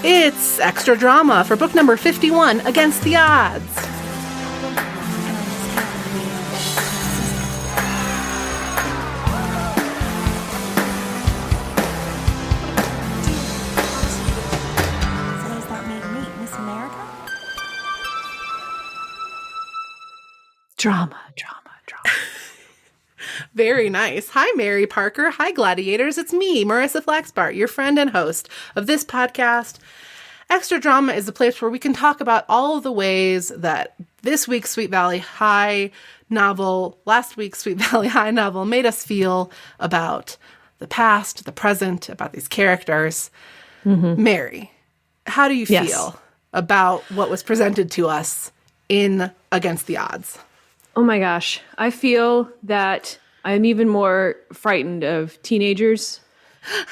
It's extra drama for book number 51, Against the Odds. Drama. Very nice. Hi, Mary Parker. Hi, Gladiators. It's me, Marissa Flaxbart, your friend and host of this podcast. Extra Drama is a place where we can talk about all of the ways that this week's Sweet Valley High novel, last week's Sweet Valley High novel, made us feel about the past, the present, about these characters. Mm-hmm. Mary, how do you feel about what was presented to us in Against the Odds? Oh my gosh. I feel that I'm even more frightened of teenagers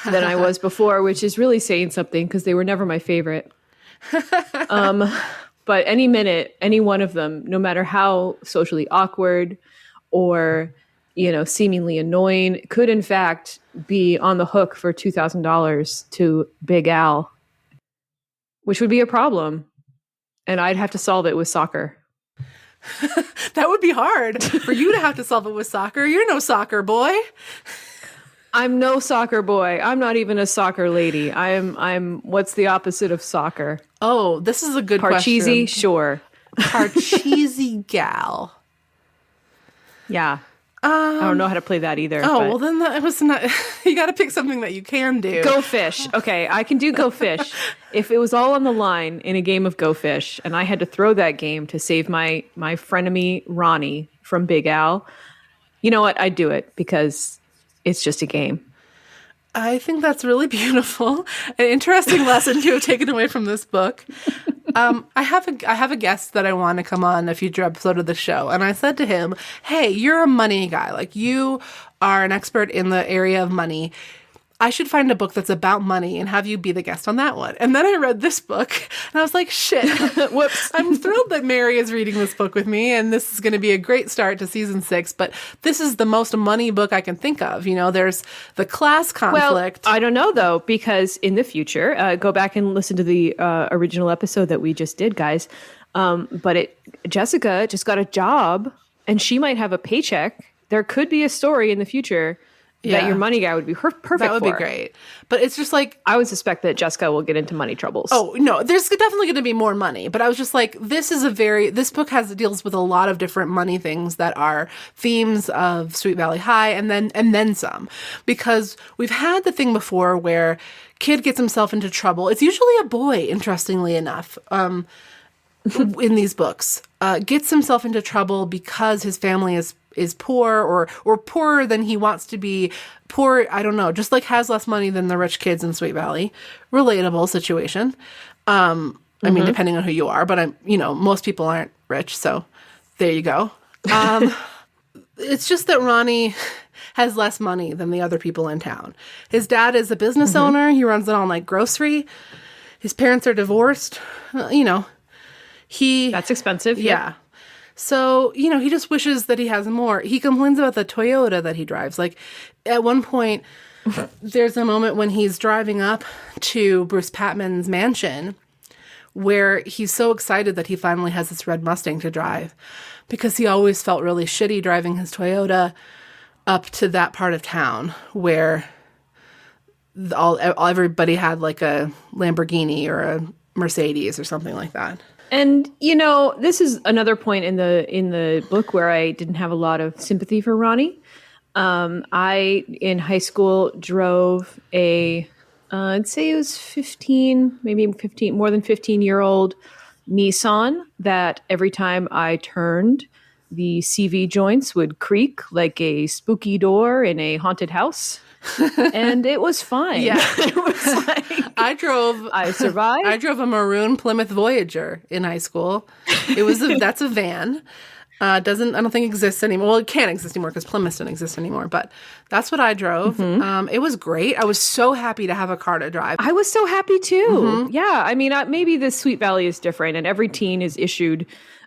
than I was before, which is really saying something because they were never my favorite. But any minute, any one of them, no matter how socially awkward or, seemingly annoying, could in fact be on the hook for $2,000 to Big Al, which would be a problem. And I'd have to solve it with soccer. That would be hard for you to have to solve it with soccer. You're no soccer boy. I'm no soccer boy. I'm not even a soccer lady. I'm what's the opposite of soccer? Oh, this is a good Parcheesi, question. Sure. Parcheesi gal. Yeah. I don't know how to play that either. Well, then it was not. You got to pick something that you can do. Go fish. Okay, I can do go fish. If it was all on the line in a game of go fish, and I had to throw that game to save my frenemy Ronnie from Big Al, you know what? I'd do it because it's just a game. I think that's really beautiful. An interesting lesson to have taken away from this book. I have a guest that I want to come on a future episode of the show. And I said to him, hey, you're a money guy. Like, you are an expert in the area of money. I should find a book that's about money and have you be the guest on that one. And then I read this book and I was like, shit, whoops. I'm thrilled that Mary is reading this book with me. And this is going to be a great start to season 6. But this is the most money book I can think of. There's the class conflict. Well, I don't know, though, because in the future, go back and listen to the original episode that we just did, guys. But Jessica just got a job and she might have a paycheck. There could be a story in the future that your money guy would be perfect for. That would be great. But it's just like... I would suspect that Jessica will get into money troubles. Oh, no. There's definitely going to be more money. But I was just like, this book deals with a lot of different money things that are themes of Sweet Valley High and then some. Because we've had the thing before where kid gets himself into trouble. It's usually a boy, interestingly enough. In these books, gets himself into trouble because his family is poor or poorer than he wants to be. Poor, I don't know, just like has less money than the rich kids in Sweet Valley. Relatable situation. I mean, depending on who you are, but most people aren't rich, so there you go. It's just that Ronnie has less money than the other people in town. His dad is a business owner. He runs it on like grocery. His parents are divorced. That's expensive. Yeah. So, he just wishes that he has more. He complains about the Toyota that he drives. Like, at one point, there's a moment when he's driving up to Bruce Patman's mansion where he's so excited that he finally has this red Mustang to drive because he always felt really shitty driving his Toyota up to that part of town where everybody had like a Lamborghini or a Mercedes or something like that. And, this is another point in the book where I didn't have a lot of sympathy for Ronnie. I, in high school, drove I'd say it was 15, maybe 15, more than 15-year-old Nissan that every time I turned, the CV joints would creak like a spooky door in a haunted house. And it was fine. Yeah. It was like, I survived. I drove a maroon Plymouth Voyager in high school. That's a van. I don't think exists anymore. Well, it can't exist anymore because Plymouth doesn't exist anymore. But that's what I drove. It was great. I was so happy to have a car to drive. I was so happy too. Yeah. I mean, maybe the Sweet Valley is different, and every teen is issued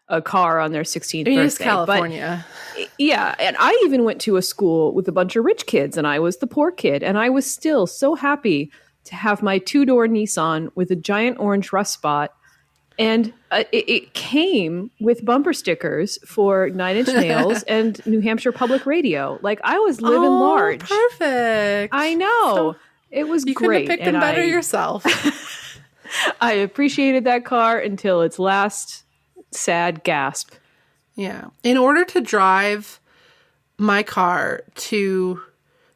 a car on their 16th birthday. It's California. But, yeah. And I even went to a school with a bunch of rich kids, and I was the poor kid. And I was still so happy to have my 2-door Nissan with a giant orange rust spot. And it came with bumper stickers for 9 Inch Nails and New Hampshire Public Radio. Like, I was living large. Perfect. I know. It was you great. You couldn't have picked them better yourself. I appreciated that car until its last sad gasp. Yeah. In order to drive my car to...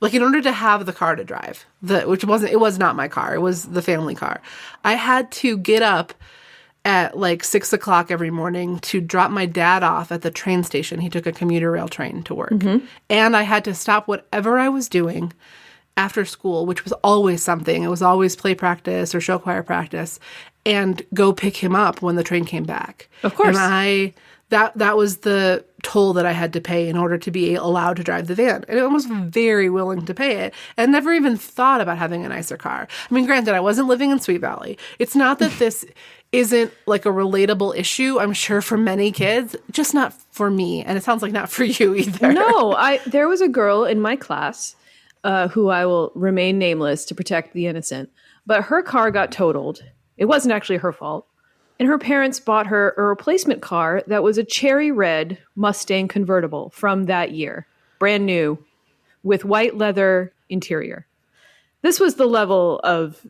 Like, in order to have the car to drive, it was not my car. It was the family car. I had to get up at like 6 o'clock every morning to drop my dad off at the train station. He took a commuter rail train to work. Mm-hmm. And I had to stop whatever I was doing after school, which was always something. It was always play practice or show choir practice, and go pick him up when the train came back. Of course. And that was the toll that I had to pay in order to be allowed to drive the van. And I was very willing to pay it, and never even thought about having a nicer car. I mean, granted, I wasn't living in Sweet Valley. It's not that this isn't like a relatable issue, I'm sure, for many kids, just not for me. And it sounds like not for you either. No, there was a girl in my class who I will remain nameless to protect the innocent, but her car got totaled. It wasn't actually her fault. And her parents bought her a replacement car that was a cherry red Mustang convertible from that year, brand new, with white leather interior. This was the level of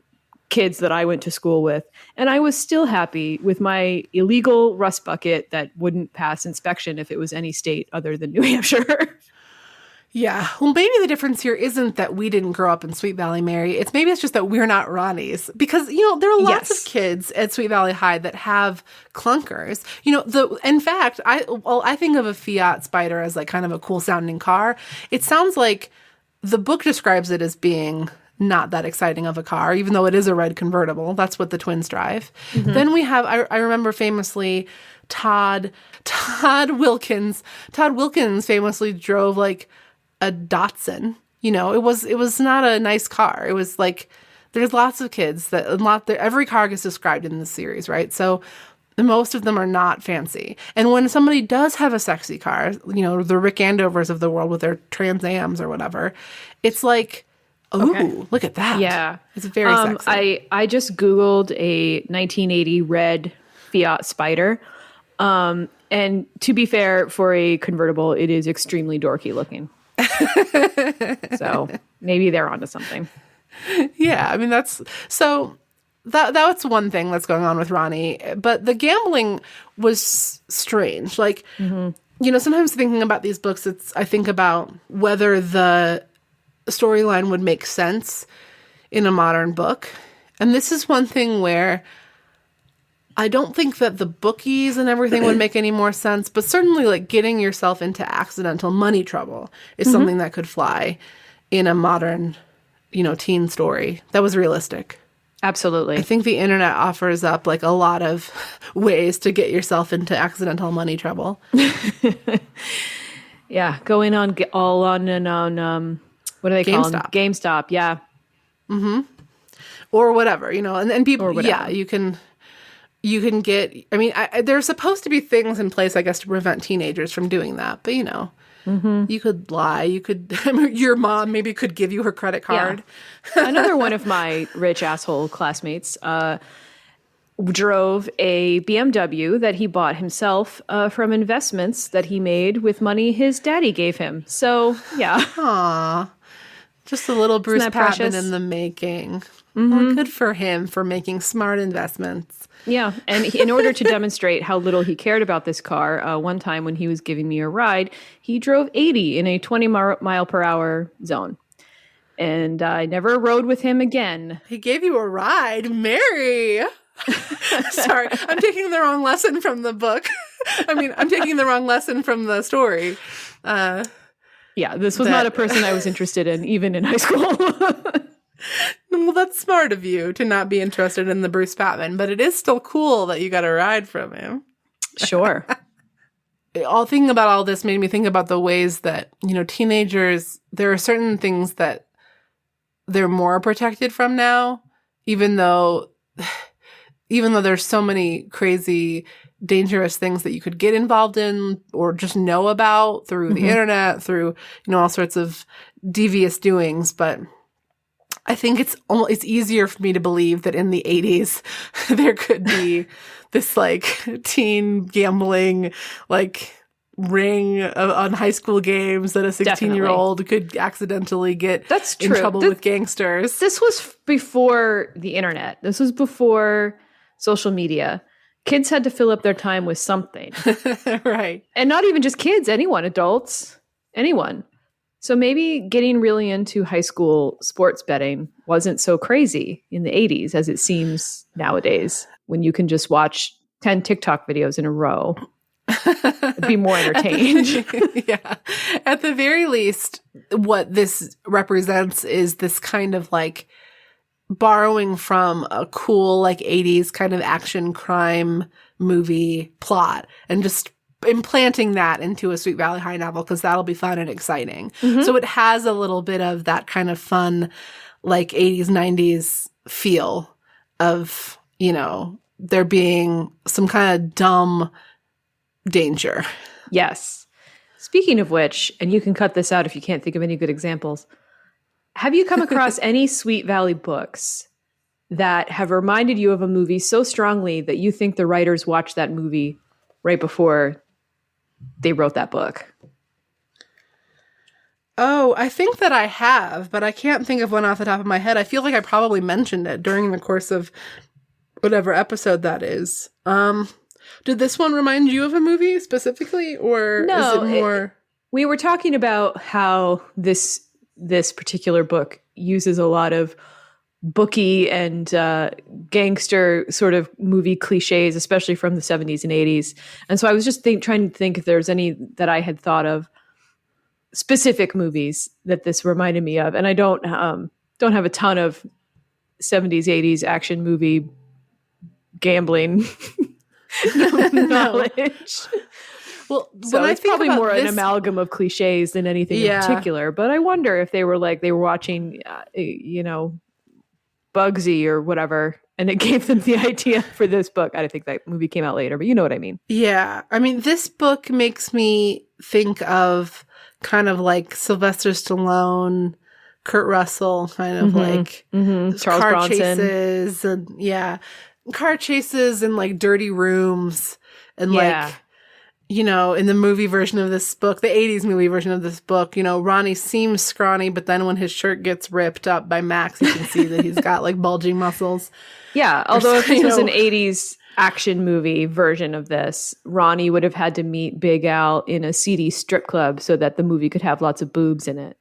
kids that I went to school with, and I was still happy with my illegal rust bucket that wouldn't pass inspection if it was any state other than New Hampshire. Yeah. Well, maybe the difference here isn't that we didn't grow up in Sweet Valley, Mary. It's just that we're not Ronnies. Because, there are lots of kids at Sweet Valley High that have clunkers. In fact, I think of a Fiat Spider as like kind of a cool sounding car. It sounds like the book describes it as being not that exciting of a car, even though it is a red convertible. That's what the twins drive. Mm-hmm. Then we have, I remember famously, Todd Wilkins. Todd Wilkins famously drove like a Datsun. It was not a nice car. It was like, there's lots of kids every car gets described in this series, right? So most of them are not fancy. And when somebody does have a sexy car, the Rick Andovers of the world with their Trans Ams or whatever, it's like, ooh, look at that. Yeah. It's very sexy. I just Googled a 1980 red Fiat Spider. And to be fair, for a convertible, it is extremely dorky looking. So maybe they're onto something. Yeah, I mean, that's one thing that's going on with Ronnie. But the gambling was strange. Like, sometimes thinking about these books, I think about whether the storyline would make sense in a modern book. And this is one thing where I don't think that the bookies and everything would make any more sense, but certainly like getting yourself into accidental money trouble is something that could fly in a modern, teen story that was realistic. Absolutely. I think the internet offers up like a lot of ways to get yourself into accidental money trouble. Yeah, going on what do they call them? GameStop, yeah. Mm-hmm. Or whatever, and people, yeah, you can get, I mean, there's supposed to be things in place, I guess, to prevent teenagers from doing that. But, you could lie. Your mom maybe could give you her credit card. Yeah. Another one of my rich asshole classmates drove a BMW that he bought himself from investments that he made with money his daddy gave him. So, yeah. Aw. Just a little Bruce Patman in the making. Well, good for him for making smart investments. Yeah, and in order to demonstrate how little he cared about this car, one time when he was giving me a ride, he drove 80 in a 20 mile per hour zone. And I never rode with him again. He gave you a ride? Mary! Sorry, I'm taking the wrong lesson from the book. I'm taking the wrong lesson from the story. Yeah, this was not a person I was interested in, even in high school. Well, that's smart of you to not be interested in the Bruce Patman, but it is still cool that you got a ride from him. Sure. All thinking about all this made me think about the ways that, teenagers, there are certain things that they're more protected from now, even though there's so many crazy, dangerous things that you could get involved in or just know about through the internet, through, all sorts of devious doings. But I think it's easier for me to believe that in the 80s there could be this like teen gambling like ring on high school games that a 16-year-old could accidentally get in trouble with gangsters. This was before the internet. This was before social media. Kids had to fill up their time with something. Right. And not even just kids, anyone, adults, anyone. So maybe getting really into high school sports betting wasn't so crazy in the 80s as it seems nowadays, when you can just watch 10 TikTok videos in a row. Be more entertained. Yeah. At the very least, what this represents is this kind of like borrowing from a cool like 80s kind of action crime movie plot and just implanting that into a Sweet Valley High novel because that'll be fun and exciting. Mm-hmm. So it has a little bit of that kind of fun, like 80s, 90s feel of, you know, there being some kind of dumb danger. Yes. Speaking of which, and you can cut this out if you can't think of any good examples, have you come across any Sweet Valley books that have reminded you of a movie so strongly that you think the writers watched that movie right before they wrote that book? Oh, I think that I have, but I can't think of one off the top of my head. I feel like I probably mentioned it during the course of whatever episode that is. Did this one remind you of a movie specifically, or no, is it more? We were talking about how this particular book uses a lot of bookie and gangster sort of movie cliches, especially from the 70s and 80s. And so I was just trying to think if there's any that I had thought of specific movies that this reminded me of. And I don't have a ton of 70s, 80s action movie gambling knowledge. Well, so it's probably more an amalgam of cliches than anything in particular. But I wonder if they were watching, Bugsy or whatever, and it gave them the idea for this book. I think that movie came out later, but you know what I mean. Yeah. I mean, this book makes me think of kind of like Sylvester Stallone, Kurt Russell, kind of like Charles car Bronson. chases and car chases and like dirty rooms and like, you know, in the movie version of this book, the 80s movie version of this book, you know, Ronnie seems scrawny, but then when his shirt gets ripped up by Max, you can see that he's got like bulging muscles. Yeah. Although if this was an 80s action movie version of this, Ronnie would have had to meet Big Al in a seedy strip club so that the movie could have lots of boobs in it.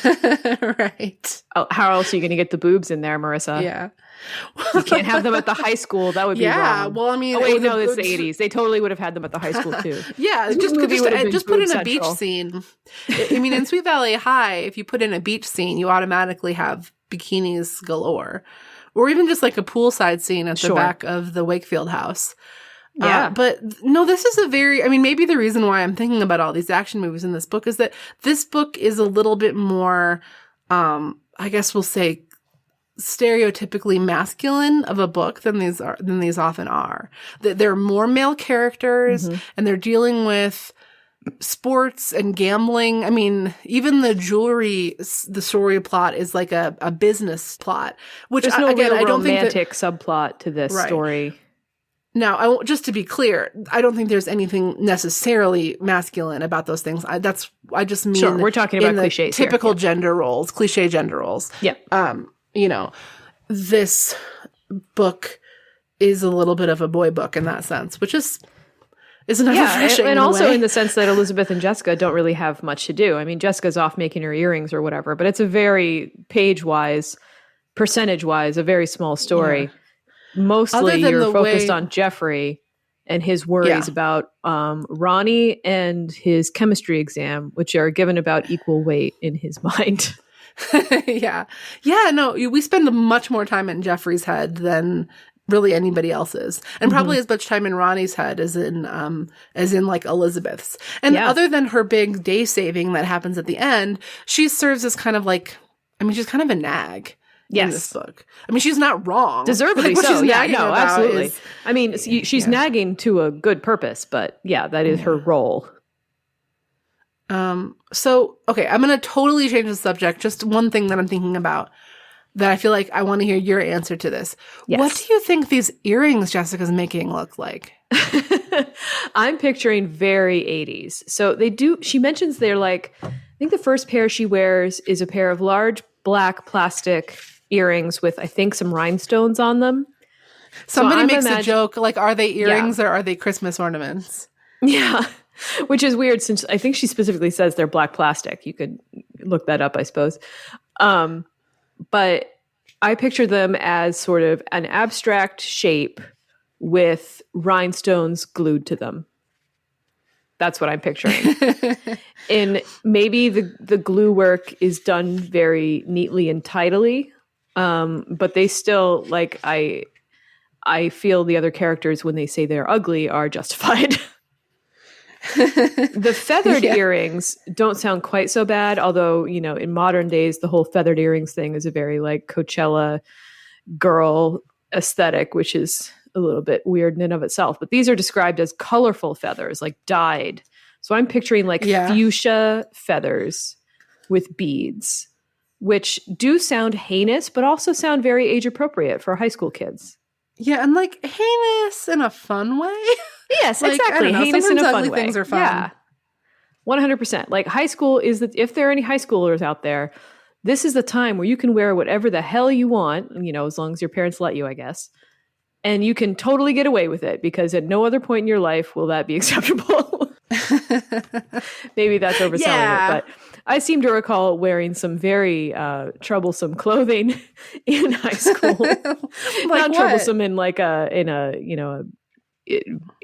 Right. Oh, how else are you going to get the boobs in there, Marissa? Yeah. You can't have them at the high school. That would be wrong. Well, I mean... Oh, wait, no, it's the 80s. They totally would have had them at the high school, too. Yeah, just put in a beach scene. I mean, in Sweet Valley High, if you put in a beach scene, you automatically have bikinis galore. Or even just like a poolside scene at the back of the Wakefield house. Yeah. But no, this is maybe the reason why I'm thinking about all these action movies in this book is that this book is a little bit more, I guess we'll say, stereotypically masculine of a book than these often are. They're more male characters and they're dealing with sports and gambling. I mean, even the story plot is like a business plot, which there's no again, real I don't romantic think subplot to this story. Now, just to be clear, I don't think there's anything necessarily masculine about those things. I just mean we're talking about cliches here. Typical gender roles, cliche gender roles. Yeah. You know, this book is a little bit of a boy book in that sense, which isn't refreshing. And also in the sense that Elizabeth and Jessica don't really have much to do. I mean, Jessica's off making her earrings or whatever, but it's a very page-wise, percentage-wise, a very small story. Yeah. Mostly you're focused on Jeffrey and his worries about Ronnie and his chemistry exam, which are given about equal weight in his mind. No, we spend much more time in Jeffrey's head than really anybody else's, and probably as much time in Ronnie's head as in like Elizabeth's. And other than her big day saving that happens at the end, she serves as kind of like, I mean, she's kind of a nag. In this book. I mean, she's not wrong. Deservedly what so. She's nagging about absolutely. I mean, she's nagging to a good purpose, but that is her role. So, okay, I'm going to totally change the subject. Just one thing that I'm thinking about. that I feel like I want to hear your answer to this. Yes. What do you think these earrings Jessica's making look like? I'm picturing very 80s. So she mentions they're like, I think the first pair she wears is a pair of large black plastic earrings with, I think, some rhinestones on them. Somebody makes a joke, like, are they earrings or are they Christmas ornaments? Yeah. Which is weird since I think she specifically says they're black plastic. You could look that up, I suppose. But I picture them as sort of an abstract shape with rhinestones glued to them. That's what I'm picturing. And maybe the glue work is done very neatly and tidily. But they still, like, I feel the other characters, when they say they're ugly, are justified. The feathered earrings don't sound quite so bad, although, you know, in modern days, the whole feathered earrings thing is a very, like, Coachella girl aesthetic, which is a little bit weird in and of itself. But these are described as colorful feathers, like dyed. So I'm picturing, like, fuchsia feathers with beads, which do sound heinous, but also sound very age appropriate for high school kids. Yeah, and, like, heinous in a fun way. Yes, like, exactly. Heinous in a fun way. Things are fun. Yeah, 100%. Like, high school is if there are any high schoolers out there, this is the time where you can wear whatever the hell you want, you know, as long as your parents let you, I guess. And you can totally get away with it because at no other point in your life will that be acceptable. Maybe that's overselling it, but I seem to recall wearing some very troublesome clothing in high school. Not troublesome in like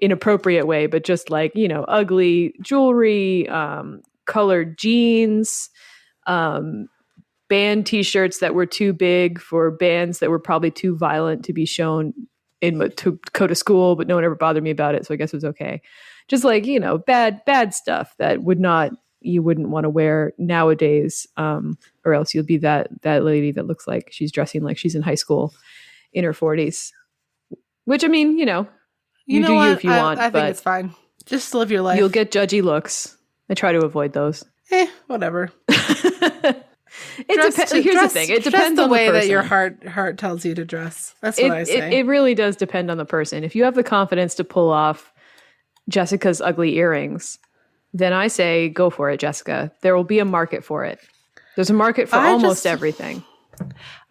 inappropriate way, but just like, you know, ugly jewelry, colored jeans, band t-shirts that were too big for bands that were probably too violent to be shown to go to school, but no one ever bothered me about it, so I guess it was okay. Just like, you know, bad stuff that you wouldn't want to wear nowadays, or else you'll be that lady that looks like she's dressing like she's in high school in her 40s. Which, I mean, you know you if you want. I think it's fine. Just live your life. You'll get judgy looks. I try to avoid those. Whatever. Here's the thing. It depends on the way person. that your heart tells you to dress. That's what I say. It really does depend on the person. If you have the confidence to pull off Jessica's ugly earrings, then I say go for it, Jessica. There will be a market for it. There's a market for almost everything.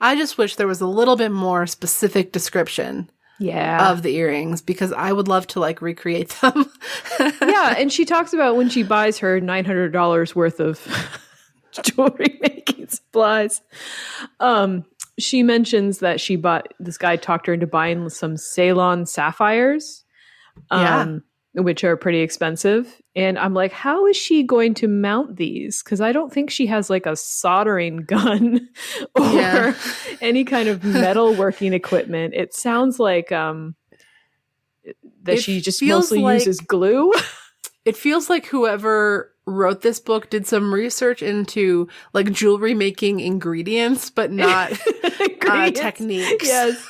I just wish there was a little bit more specific description of the earrings, because I would love to, like, recreate them. Yeah, and she talks about when she buys her $900 worth of jewelry making supplies. She mentions that this guy talked her into buying some Ceylon sapphires, which are pretty expensive. And I'm like, how is she going to mount these? Because I don't think she has like a soldering gun or any kind of metalworking equipment. It sounds like she just mostly uses glue. It feels like whoever wrote this book did some research into like jewelry making ingredients, but not techniques. Yes.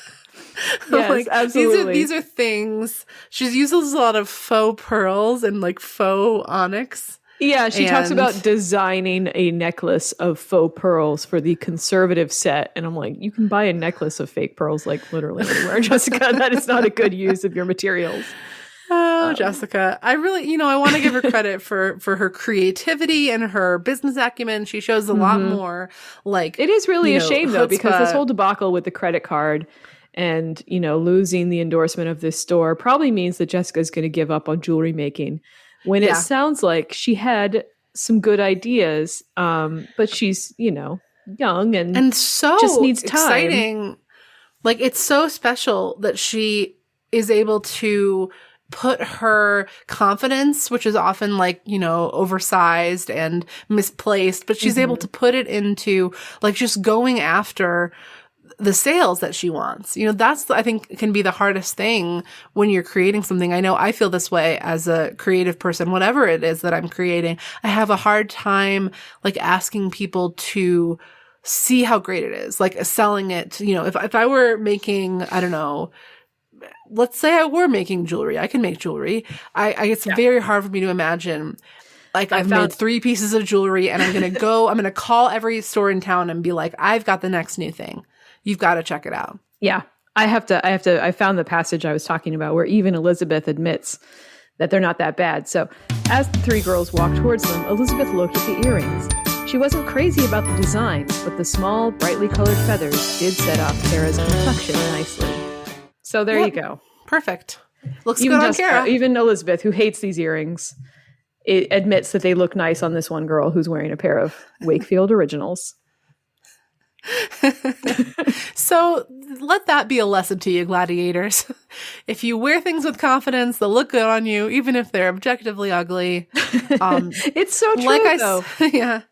Yes, like, absolutely. These are things. She uses a lot of faux pearls and like faux onyx. Yeah, she talks about designing a necklace of faux pearls for the conservative set. And I'm like, you can buy a necklace of fake pearls like literally anywhere, Jessica. That is not a good use of your materials. Oh, Jessica. I really, I want to give her credit for her creativity and her business acumen. She shows a lot more like... It is really a shame, though, because this whole debacle with the credit card and, losing the endorsement of this store probably means that Jessica's going to give up on jewelry making when it sounds like she had some good ideas, but she's, young and so just needs time. Exciting. Like, it's so special that she is able to put her confidence, which is often like, oversized and misplaced, but she's able to put it into like just going after the sales that she wants. That's, I think, can be the hardest thing when you're creating something. I know I feel this way as a creative person, whatever it is that I'm creating. I have a hard time like asking people to see how great it is, like selling it. If I were making, I don't know, let's say I were making jewelry. I can make jewelry. It's very hard for me to imagine, like, I've made 3 pieces of jewelry and I'm going to call every store in town and be like, I've got the next new thing. you've got to check it out. Yeah. I found the passage I was talking about where even Elizabeth admits that they're not that bad. So as the three girls walked towards them, Elizabeth looked at the earrings. She wasn't crazy about the design, but the small, brightly colored feathers did set off Kara's complexion nicely. So there you go. Perfect. Looks good on Kara. Even Elizabeth, who hates these earrings, it admits that they look nice on this one girl who's wearing a pair of Wakefield Originals. So let that be a lesson to you, gladiators. If you wear things with confidence, they'll look good on you, even if they're objectively ugly. It's so true, though. Yeah.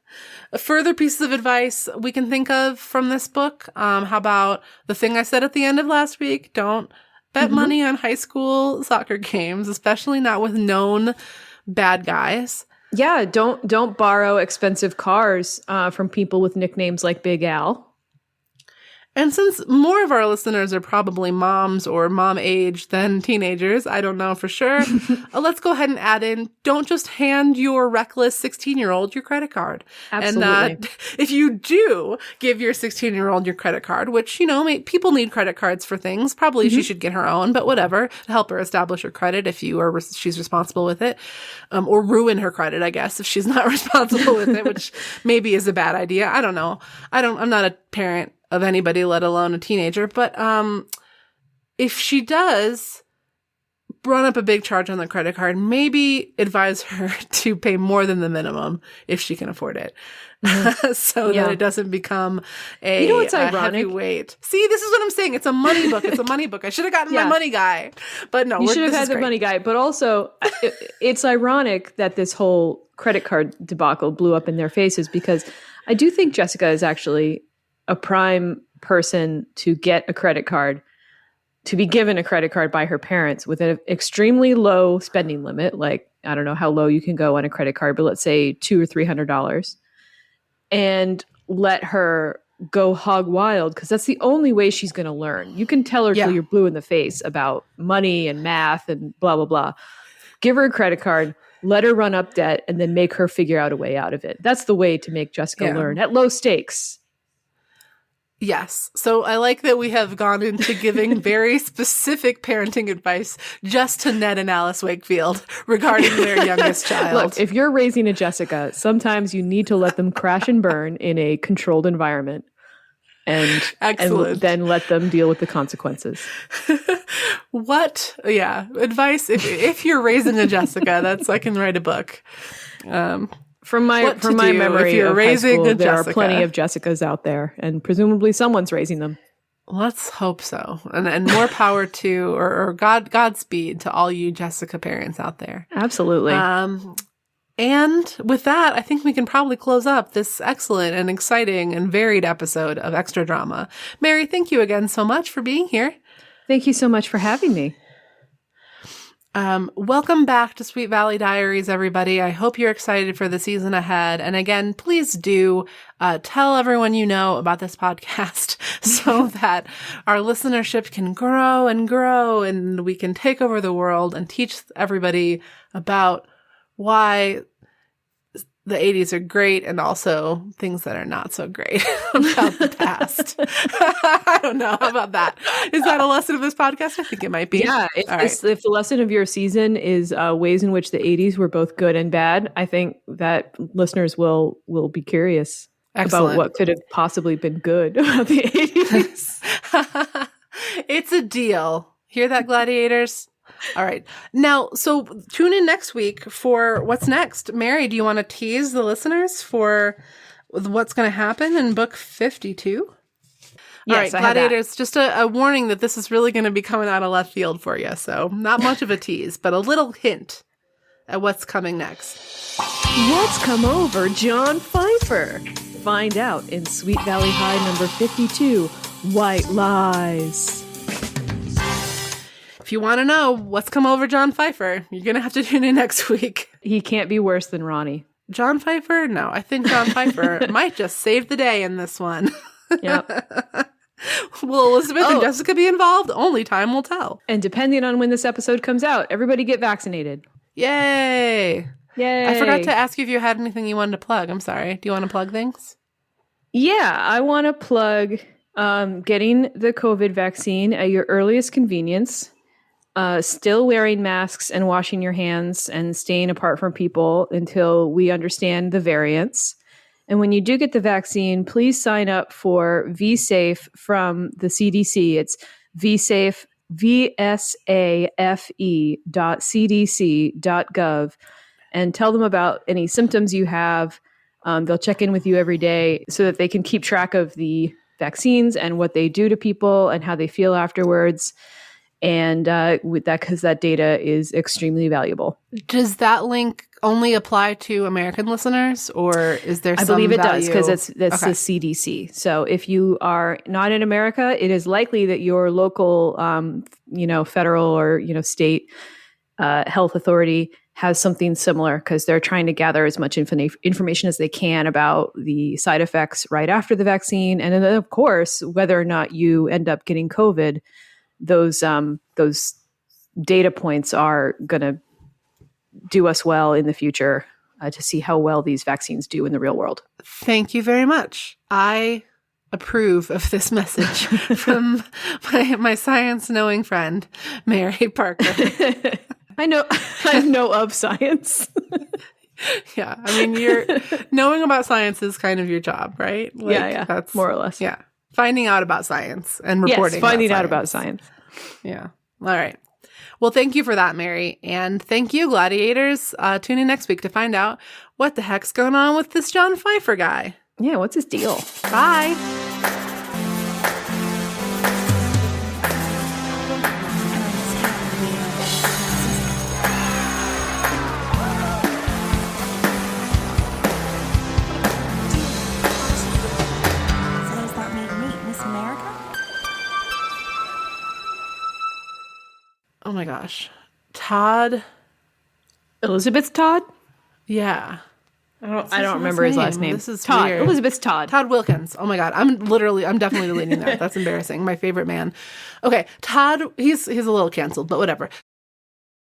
Further pieces of advice we can think of from this book. How about the thing I said at the end of last week? Don't bet money on high school soccer games, especially not with known bad guys. Yeah, don't borrow expensive cars from people with nicknames like Big Al. And since more of our listeners are probably moms or mom age than teenagers, I don't know for sure, let's go ahead and add in, don't just hand your reckless 16-year-old your credit card. Absolutely. And if you do give your 16-year-old your credit card, which, people need credit cards for things, probably she should get her own, but whatever, to help her establish her credit if she's responsible with it, or ruin her credit, I guess, if she's not responsible with it, which maybe is a bad idea. I don't know. I'm not a parent of anybody, let alone a teenager. But if she does run up a big charge on the credit card, maybe advise her to pay more than the minimum if she can afford it. So that it doesn't become a heavy weight. See, this is what I'm saying. It's a money book. It's a money book. I should have gotten my money guy. But no, you should have had the money guy. But also, it's ironic that this whole credit card debacle blew up in their faces, because I do think Jessica is actually a prime person to get a credit card, to be given a credit card by her parents with an extremely low spending limit. Like, I don't know how low you can go on a credit card, but let's say $200 or $300, and let her go hog wild, because that's the only way she's going to learn. You can tell her till you're blue in the face about money and math and blah, blah, blah. Give her a credit card, let her run up debt, and then make her figure out a way out of it. That's the way to make Jessica learn at low stakes. Yes. So I like that we have gone into giving very specific parenting advice just to Ned and Alice Wakefield regarding their youngest child. Look, if you're raising a Jessica, sometimes you need to let them crash and burn in a controlled environment and then let them deal with the consequences. Advice if you're raising a Jessica, I can write a book. From my memory, if you're raising a Jessica, there are plenty of Jessicas out there, and presumably someone's raising them. Let's hope so, and more power to, or Godspeed to all you Jessica parents out there. Absolutely. And with that, I think we can probably close up this excellent and exciting and varied episode of Extra Drama. Mary, thank you again so much for being here. Thank you so much for having me. Welcome back to Sweet Valley Diaries, everybody. I hope you're excited for the season ahead. And again, please do tell everyone you know about this podcast so that our listenership can grow and grow, and we can take over the world and teach everybody about why the 80s are great, and also things that are not so great about the past. I don't know. How about that? Is that a lesson of this podcast? I think it might be. Yeah. If the lesson of your season is ways in which the 80s were both good and bad, I think that listeners will be curious about what could have possibly been good about the 80s. It's a deal. Hear that, gladiators? All right. Now, so tune in next week for what's next. Mary, do you want to tease the listeners for what's going to happen in book 52? All right, gladiators, just a warning that this is really going to be coming out of left field for you. So not much of a tease, but a little hint at what's coming next. What's come over John Pfeiffer? Find out in Sweet Valley High number 52, White Lies. If you want to know what's come over John Pfeiffer, you're going to have to tune in next week. He can't be worse than Ronnie. John Pfeiffer? No, I think John Pfeiffer might just save the day in this one. Yep. Will Elizabeth and Jessica be involved? Only time will tell. And depending on when this episode comes out, everybody get vaccinated. Yay! Yay! I forgot to ask you if you had anything you wanted to plug. I'm sorry. Do you want to plug things? Yeah, I want to plug Getting the COVID vaccine at your earliest convenience, still wearing masks and washing your hands and staying apart from people until we understand the variants. And when you do get the vaccine, please sign up for VSafe from the CDC. It's VSafe, VSAFE.cdc.gov, and tell them about any symptoms you have. They'll check in with you every day so that they can keep track of the vaccines and what they do to people and how they feel afterwards. And with that, because that data is extremely valuable. Does that link only apply to American listeners, or is there some I believe it value? does, because that's Okay. the CDC. So if you are not in America, it is likely that your local, federal or, state health authority has something similar, because they're trying to gather as much information as they can about the side effects right after the vaccine. And then, of course, whether or not you end up getting COVID, those data points are going to do us well in the future to see how well these vaccines do in the real world. Thank you very much. I approve of this message from my science-knowing friend, Mary Parker. I know of science. Yeah. I mean, knowing about science is kind of your job, right? Like, yeah. That's more or less. Yeah. Finding out about science and reporting. Yes, finding out about science. Yeah. All right. Well, thank you for that, Mary. And thank you, Gladiators. Tune in next week to find out what the heck's going on with this John Pfeiffer guy. Yeah, what's his deal? Bye. So does that mean meet Miss America? Oh my gosh. Todd. Elizabeth's Todd? Yeah. I don't remember his last name. This is Todd. weird. Elizabeth's Todd. Todd Wilkins. Oh my God. I'm definitely deleting that. That's embarrassing. My favorite man. Okay. Todd, he's a little canceled, but whatever.